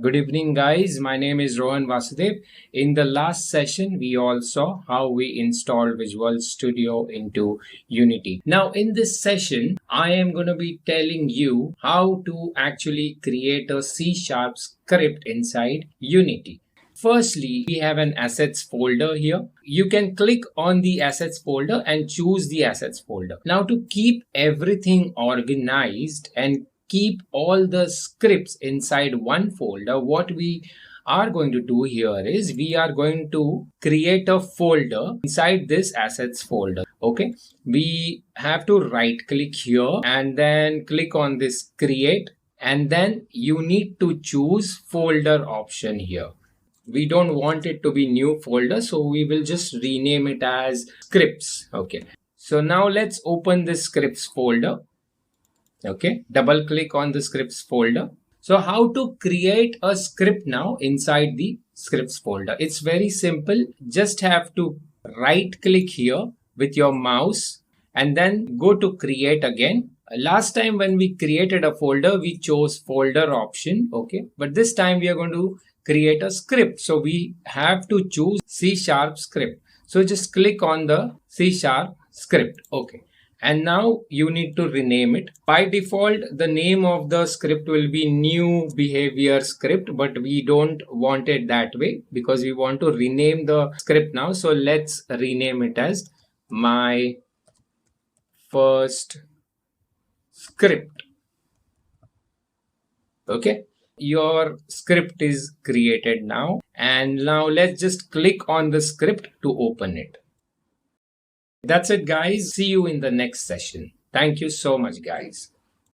Good evening, guys. My name is Rohan Vasudev. In the last session, we all saw how we installed Visual Studio into Unity. Now, in this session, I am going to be telling you how to actually create a C# script inside Unity. Firstly, we have an assets folder here. You can click on the assets folder and choose the assets folder. Now, to keep everything organized and keep all the scripts inside one folder, what we are going to do here is we are going to create a folder inside this assets folder. Okay, we have to right click here and then click on this create, and then you need to choose folder option here. We don't want it to be new folder, so we will just rename it as scripts. Okay, so now let's open this scripts folder. Okay, double click on the scripts folder. So how to create a script now inside the scripts folder? It's very simple. Just have to right click here with your mouse and then go to create again. Last time when we created a folder, we chose folder option. Okay, but this time we are going to create a script. So we have to choose C# script. So just click on the C# script. Okay. And now you need to rename it. By default, the name of the script will be new behavior script, but we don't want it that way because we want to rename the script now. So let's rename it as my first script. Okay, your script is created now. And now let's just click on the script to open it. That's it, guys. See you in the next session. Thank you so much, guys.